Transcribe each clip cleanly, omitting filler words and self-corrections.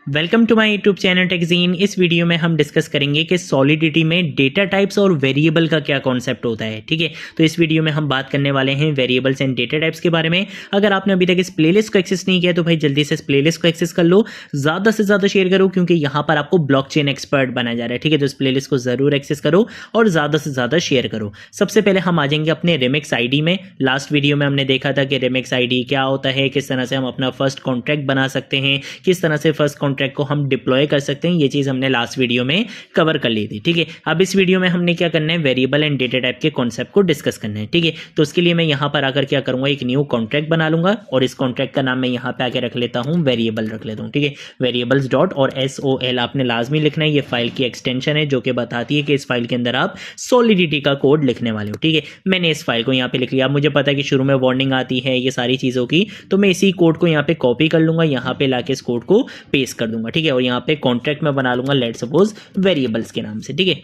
Welcome to my YouTube channel Techgene. इस video में हम डिस्कस करेंगे कि सॉलिडिटी में डेटा टाइप्स और वेरिएबल का क्या कॉन्सेप्ट होता है। ठीक है, तो इस वीडियो में हम बात करने वाले हैं वेरिएबल्स एंड डेटा टाइप्स के बारे में। अगर आपने अभी तक इस प्लेलिस्ट को एक्सेस नहीं किया तो भाई जल्दी से इस प्लेलिस्ट को एक्सेस कर लो, ज़्यादा से ज़्यादा शेयर करो क्योंकि यहाँ पर आपको ब्लॉकचेन एक्सपर्ट बनाया जा रहा है। ठीक है, तो इस प्लेलिस्ट को ज़रूर एक्सेस करो और ज़्यादा से ज़्यादा शेयर करो। सबसे पहले हम आ जाएंगे अपने रिमिक्स आईडी में। लास्ट वीडियो में हमने देखा था कि रिमिक्स आईडी क्या होता है, किस तरह से हम अपना फर्स्ट कॉन्ट्रैक्ट बना सकते हैं, किस तरह से फर्स्ट कॉन्ट्रैक्ट को हम डिप्लॉय कर सकते हैं। ये चीज हमने लास्ट वीडियो में कवर कर ली थी। ठीक है, अब इस वीडियो में हमने क्या करना है, वेरिएबल एंड डेटा टाइप के कॉन्सेप्ट को डिस्कस करना है। ठीक है, तो उसके लिए मैं यहां पर आकर क्या करूंगा, एक न्यू कॉन्ट्रैक्ट बना लूंगा और इस कॉन्ट्रैक्ट का नाम मैं यहां पे आके रख लेता हूं वेरिएबल रख लेता हूं। ठीक है, वेरिएबल्स डॉट और SOL आपने लाजमी लिखना है। ये फाइल की एक्सटेंशन है जो कि बताती है कि इस फाइल के अंदर आप सॉलिडिटी का कोड लिखने वाले हो। ठीक है, मैंने इस फाइल को यहाँ पे लिख लिया। अब मुझे पता है कि शुरू में वार्निंग आती है ये सारी चीजों की, तो मैं इसी कोड को यहाँ पे कॉपी कर लूंगा, यहाँ पे लाके इस कोड को पेस्ट कर दूंगा। ठीक है, और यहाँ पे कॉन्ट्रैक्ट में बना लूंगा लेट सपोज वेरिएबल्स के नाम से। ठीक है,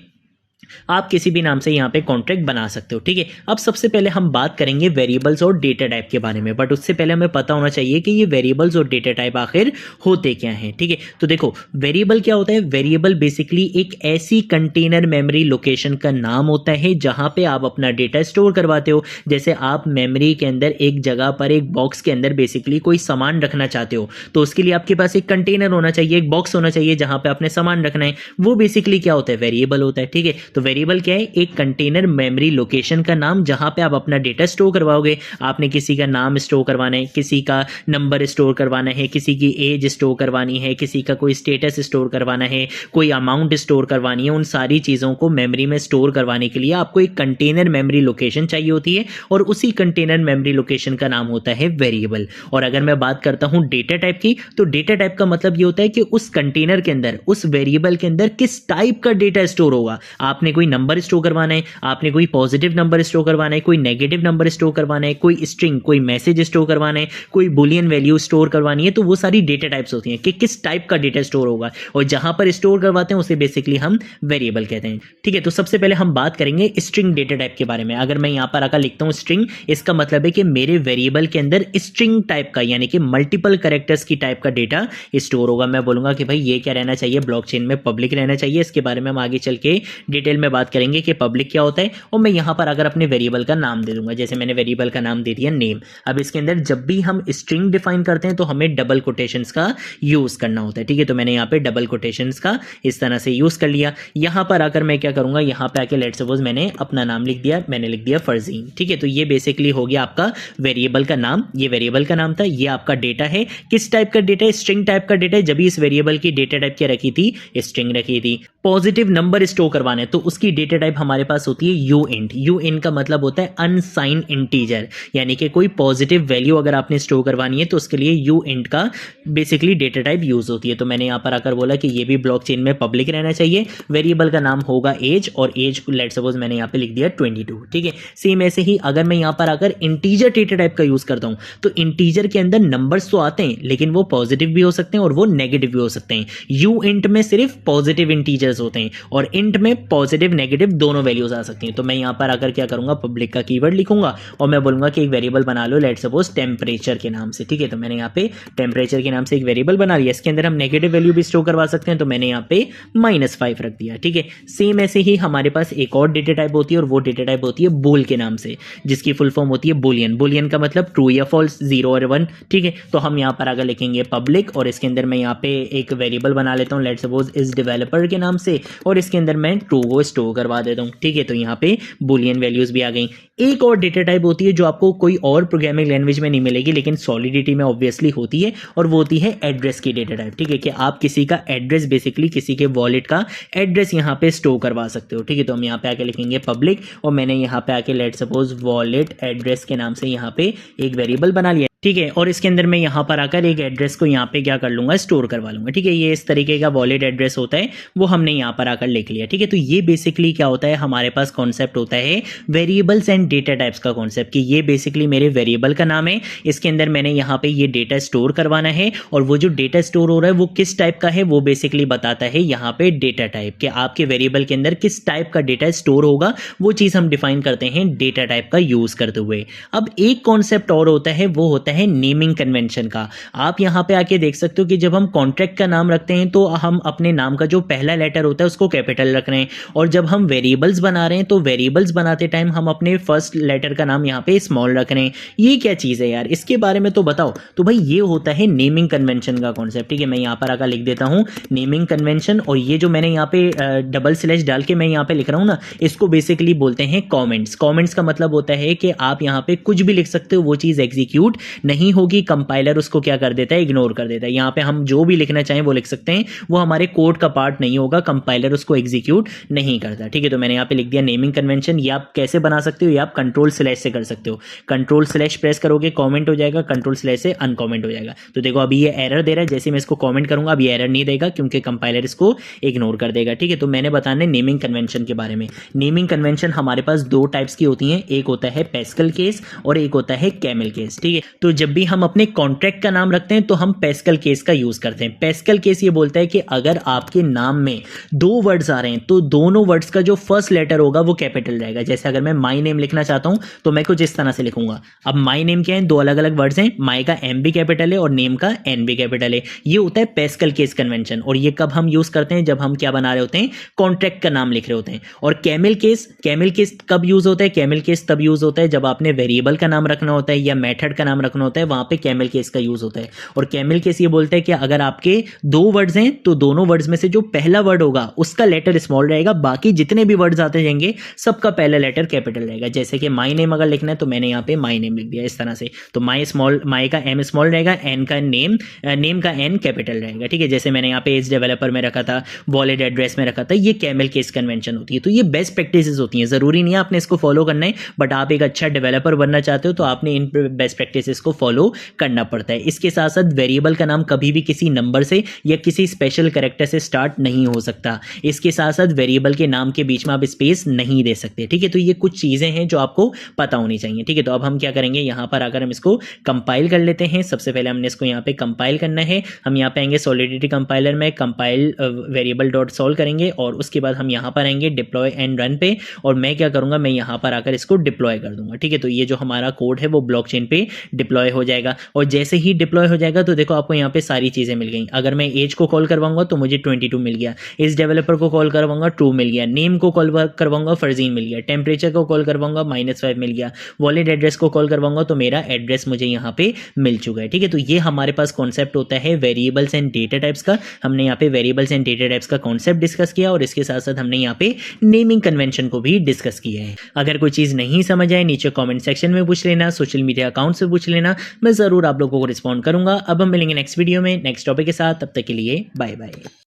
आप किसी भी नाम से यहाँ पे कॉन्ट्रैक्ट बना सकते हो। ठीक है, अब सबसे पहले हम बात करेंगे वेरिएबल्स और डेटा टाइप के बारे में, बट उससे पहले हमें पता होना चाहिए कि ये वेरिएबल्स और डेटा टाइप आखिर होते क्या हैं। ठीक है, तो देखो वेरिएबल क्या होता है। वेरिएबल बेसिकली एक ऐसी कंटेनर मेमोरी लोकेशन का नाम होता है जहां पे आप अपना डेटा स्टोर करवाते हो। जैसे आप मेमोरी के अंदर एक जगह पर एक बॉक्स के अंदर बेसिकली कोई सामान रखना चाहते हो, तो उसके लिए आपके पास एक कंटेनर होना चाहिए, एक बॉक्स होना चाहिए जहां पे आपने सामान रखना है। वो बेसिकली क्या होता है, वेरिएबल होता है। ठीक है, तो वेरिएबल क्या है, एक कंटेनर मेमोरी लोकेशन का नाम जहां पे आप अपना डेटा स्टोर करवाओगे। आपने किसी का नाम स्टोर करवाना है, किसी का नंबर स्टोर करवाना है, किसी की एज स्टोर करवानी है, किसी का कोई स्टेटस स्टोर करवाना है, कोई अमाउंट स्टोर करवानी है। उन सारी चीजों को मेमोरी में स्टोर करवाने के लिए आपको एक कंटेनर मेमोरी लोकेशन चाहिए होती है और उसी कंटेनर मेमोरी लोकेशन का नाम होता है वेरिएबल। और अगर मैं बात करता हूं डेटा टाइप की, तो डेटा टाइप का मतलब ये होता है कि उस कंटेनर के अंदर, उस वेरिएबल के अंदर किस टाइप का डेटा स्टोर होगा। आपने कोई नंबर स्टोर करवाना है, आपने कोई पॉजिटिव नंबर स्टोर करवाना है, कोई नेगेटिव नंबर स्टोर करवाना है, कोई स्ट्रिंग, कोई मैसेज स्टोर करवाना है, कोई बुलियन वैल्यू स्टोर करवानी है, तो वो सारी डेटा टाइप्स होती हैं कि किस टाइप का डेटा स्टोर होगा। और जहां पर स्टोर करवाते हैं उसे बेसिकली हम वेरिएबल कहते हैं। ठीक है, तो सबसे पहले हम बात करेंगे स्ट्रिंग डेटा टाइप के बारे में। अगर मैं यहां पर आकर लिखता हूं स्ट्रिंग, इसका मतलब है कि मेरे वेरिएबल के अंदर स्ट्रिंग टाइप का यानी कि मल्टीपल कैरेक्टर्स की टाइप का डेटा स्टोर होगा। मैं बोलूंगा कि भाई ये क्या रहना चाहिए, ब्लॉकचेन में पब्लिक रहना चाहिए। इसके बारे में हम आगे चल के डिटेल में बात करेंगे कि पब्लिक क्या होता है। और मैं यहां पर अगर अपने वेरिएबल का नाम दे दूंगा, जैसे मैंने वेरिएबल का नाम दे दिया नेम। अब इसके अंदर जब भी हम स्ट्रिंग डिफाइन करते हैं तो हमें डबल कोटेशंस का यूज करना होता है। ठीक है, तो मैंने यहां पे डबल कोटेशंस का इस तरह से यूज कर लिया। यहां पर आकर मैं क्या करूंगा, यहां पे आके लेट्स सपोज मैंने अपना नाम लिख दिया, मैंने लिख दिया फरजीन। ठीक है, तो ये बेसिकली हो गया आपका वेरिएबल का नाम। ये वेरिएबल का नाम था, ये आपका डेटा है। किस टाइप का डेटा है, स्ट्रिंग टाइप का डेटा है। जब भी इस वेरिएबल की डेटा टाइप क्या रखी थी, स्ट्रिंग रखी थी। पॉजिटिव नंबर स्टोर करवाने तो उसकी डेटा टाइप हमारे पास होती है यूइंट। यूइंट का मतलब होता है अनसाइन इंटीजर, यानी कि कोई पॉजिटिव वैल्यू अगर आपने स्टोर करवानी है तो उसके लिए यूइंट का बेसिकली डेटा टाइप यूज होती है। तो मैंने यहां पर आकर बोला कि ये भी ब्लॉकचेन में पब्लिक रहना चाहिए। वेरिएबल का नाम होगा एज और एज लेट सपोज मैंने यहां पे लिख दिया 22। ठीक है, सेम ऐसे ही अगर मैं यहां पर आकर इंटीजर डेटा टाइप का यूज करता हूं तो इंटीजर के अंदर नंबर्स तो आते हैं लेकिन वो पॉजिटिव भी हो सकते हैं और वो नेगेटिव भी हो सकते हैं। यूइंट में सिर्फ पॉजिटिव इंटीजर्स होते हैं और इंट में पॉजिटिव नेगेटिव दोनों वैल्यूज आ सकती हैं। तो मैं यहां पर आकर क्या करूंगा, पब्लिक का कीवर्ड लिखूंगा और मैं बोलूंगा कि एक वेरिएबल बना लो लेट सपोज टेम्परेचर के नाम से। ठीक है, तो मैंने यहाँ पे टेम्परेचर के नाम से एक वेरिएबल बना लिया। इसके अंदर हम नेगेटिव वैल्यू भी स्टोर करवा सकते हैं, तो मैंने यहाँ पे -5 रख दिया। ठीक है, सेम ऐसे ही हमारे पास एक और डेटा टाइप होती है और वो डेटा टाइप होती है बूल के नाम से, जिसकी फुल फॉर्म होती है बुलियन। बुलियन का मतलब ट्रू या फॉल्स, 0 और 1। ठीक है, तो हम यहाँ पर आगे लिखेंगे पब्लिक और इसके अंदर मैं यहाँ पे एक वेरिएबल बना लेता हूँ लेट सपोज इस डेवलपर के नाम से और इसके अंदर मैं ट्रू को स्टोर करवा देता हूँ। ठीक है, तो यहाँ पे बुलियन वैल्यूज भी आ गई। एक और डेटा टाइप होती है जो आपको कोई और प्रोग्रामिंग लैंग्वेज में नहीं मिलेगी लेकिन सॉलिडिटी में ऑब्वियसली होती है और वो होती है एड्रेस की डेटा टाइप। ठीक है, कि आप किसी का एड्रेस बेसिकली किसी के वॉलेट का एड्रेस यहाँ पे स्टोर करवा सकते हो। ठीक है, तो हम यहाँ पे आके लिखेंगे पब्लिक और मैंने यहाँ पे आके लेट सपोज वॉलेट एड्रेस के नाम से यहाँ पे एक वेरिएबल बना लिया। ठीक है, और इसके अंदर मैं यहाँ पर आकर एक एड्रेस को यहाँ पे क्या कर लूंगा, स्टोर करवा लूंगा। ठीक है, ये इस तरीके का वॉलेट एड्रेस होता है, वो हमने यहाँ पर आकर लिख लिया। ठीक है, तो ये बेसिकली क्या होता है, हमारे पास कॉन्सेप्ट होता है वेरिएबल्स एंड डेटा टाइप्स का कॉन्सेप्ट, कि ये बेसिकली मेरे वेरिएबल का नाम है, इसके अंदर मैंने यहाँ पे ये डेटा स्टोर करवाना है और वो जो डेटा स्टोर हो रहा है वो किस टाइप का है वो बेसिकली बताता है यहाँ पे डेटा टाइप, कि आपके वेरिएबल के अंदर किस टाइप का डेटा स्टोर होगा, वो चीज हम डिफाइन करते हैं डेटा टाइप का यूज करते हुए। अब एक कॉन्सेप्ट और होता है, वो होता है नेमिंग कन्वेंशन का। आप यहाँ पे आके देख सकते हो कि जब हम कॉन्ट्रैक्ट का नाम रखते हैं तो हम अपने नाम का जो पहला लेटर होता है उसको कैपिटल रख रहे हैं, और जब हम वेरिएबल्स बना रहे हैं तो वेरिएबल्स बनाते टाइम हम अपने फर्स्ट लेटर का नाम यहाँ पे स्मॉल रख रहे हैं। ये क्या चीज़ है यार, इसके बारे में तो बताओ। तो भाई ये होता है नेमिंग कन्वेंशन का कॉन्सेप्ट। ठीक है, मैं यहाँ पर आकर लिख देता हूँ नेमिंग कन्वेंशन, और ये जो मैंने यहाँ पे डबल स्लैश डाल के मैं यहाँ पे लिख रहा हूँ ना, इसको बेसिकली बोलते हैं कमेंट्स। कमेंट्स का मतलब होता है कि आप यहाँ पे कुछ भी लिख सकते हो, वो चीज़ एग्जीक्यूट नहीं होगी, कंपाइलर उसको क्या कर देता है, इग्नोर कर देता है। यहाँ पे हम जो भी लिखना चाहें वो लिख सकते हैं, वो हमारे कोड का पार्ट नहीं होगा, कंपाइलर उसको एग्जीक्यूट नहीं करता। ठीक है, तो मैंने यहाँ पे लिख दिया नेमिंग कन्वेंशन। ये आप कैसे बना सकते हो, ये आप कंट्रोल स्लैश से कर सकते हो। कंट्रोल स्लैश प्रेस करोगे कमेंट हो जाएगा, कंट्रोल स्लैश से अनकमेंट हो जाएगा। तो देखो अभी ये एरर दे रहा है, जैसे मैं इसको कमेंट करूंगा अभी एरर नहीं देगा क्योंकि कंपाइलर इसको इग्नोर कर देगा। ठीक है, तो मैंने बताना है नेमिंग कन्वेंशन के बारे में। नेमिंग कन्वेंशन हमारे पास दो टाइप्स की होती हैं, एक होता है पैस्कल केस और एक होता है कैमल केस। ठीक है, तो जब भी हम अपने कॉन्ट्रैक्ट का नाम रखते हैं तो हम पैस्कल केस का यूज करते हैं। पैस्कल केस ये बोलता है कि अगर आपके नाम में दो वर्ड्स आ रहे हैं तो दोनों वर्ड्स का जो फर्स्ट लेटर होगा वो कैपिटल रहेगा। जैसे अगर मैं माई नेम लिखना चाहता हूं तो मैं कुछ इस तरह से लिखूंगा। अब माई नेम क्या है, दो अलग अलग वर्ड्स हैं, माई का एम भी कैपिटल है और नेम का एन भी कैपिटल है। ये होता है पैस्कल केस कन्वेंशन, और ये कब हम यूज करते हैं, जब हम क्या बना रहे होते हैं, कॉन्ट्रैक्ट का नाम लिख रहे होते हैं। और कैमल केस कब यूज होता है, कैमल केस तब यूज होता है जब आपने वेरिएबल का नाम रखना होता है या मेथड का नाम रखना होता है, वहां पे कैमल केस का यूज होता है। और कैमल केस ये बोलता है कि अगर आपके दो वर्ड्स हैं तो दोनों वर्ड्स में से जो पहला वर्ड होगा उसका लेटर स्मॉल रहेगा, बाकी जितने भी वर्ड्स आते जाएंगे सबका पहला लेटर कैपिटल रहेगा। जैसे कि माई नेम अगर लिखना है तो मैंने यहाँ पे माई नेम लिख दिया इस तरह से, तो माई का एम स्मॉल रहेगा, एन का नेम का एन कैपिटल रहेगा। ठीक है, जैसे मैंने यहाँ पे एज डेवलपर में रखा था, वॉलेट एड्रेस में रखा था, ये कैमल केस कन्वेंशन होती है। तो ये बेस्ट प्रैक्टिसेस होती हैं, जरूरी नहीं है आपने इसको फॉलो करना है, बट आप एक अच्छा डेवलपर बनना चाहते हो तो आपने इन बेस्ट प्रैक्टिसेस को फॉलो करना पड़ता है। इसके साथ साथ वेरिएबल का नाम कभी भी किसी नंबर से या किसी स्पेशल कैरेक्टर से स्टार्ट नहीं हो सकता। इसके साथ साथ वेरिएबल के नाम के बीच में आप स्पेस नहीं दे सकते। ठीक है, तो ये कुछ चीजें हैं जो आपको पता होनी चाहिए। ठीक है, तो अब हम क्या करेंगे, यहाँ पर आकर हम इसको कंपाइल कर लेते हैं। सबसे पहले हमने इसको यहाँ पे कंपाइल करना है। हम यहाँ पे आएंगे सॉलिडिटी कंपाइलर में, कंपाइल वेरिएबल डॉट सॉल्व करेंगे, और उसके बाद हम यहाँ पर आएंगे डिप्लॉय एंड रन पे, और मैं क्या करूँगा, मैं यहाँ पर आकर इसको डिप्लॉय कर दूंगा। ठीक है, तो ये जो हमारा कोड है वो ब्लॉकचेन पे डिप्लॉय हो जाएगा, और जैसे ही डिप्लॉय हो जाएगा तो देखो आपको यहाँ पे सारी चीज़ें मिल गई। अगर मैं एज को कॉल करवाऊंगा तो मुझे 22 मिल गया, इस डेवलपर को कॉल करवाऊंगा ट्रू मिल गया, नेम को कॉल करवाऊंगा फर्जीन मिल गया, टेम्परेचर को कॉल करवाऊंगा -5 मिल गया, वॉलेट एड्रेस को कॉल करवाऊंगा तो मेरा एड्रेस मुझे यहाँ पे मिल चुका है। ठीक है, तो ये हमारे पास कॉन्सेप्ट होता है वेरिएबल्स एंड डेटा टाइप्स का। हमने यहाँ पे वेरिएबल्स एंड डेटा टाइप्स का कॉन्सेप्ट डिस्कस किया, और इसके साथ साथ हमने यहाँ पे नेमिंग कन्वेंशन को भी डिस्कस किया है। अगर कोई चीज़ नहीं समझ आए नीचे कॉमेंट सेक्शन में पूछ लेना, सोशल मीडिया अकाउंट से पूछ लेना, मैं ज़रूर आप लोगों को रिस्पॉन्ड करूंगा। अब हम मिलेंगे नेक्स्ट वीडियो में नेक्स्ट टॉपिक के साथ, तब तक के लिए बाय बाय।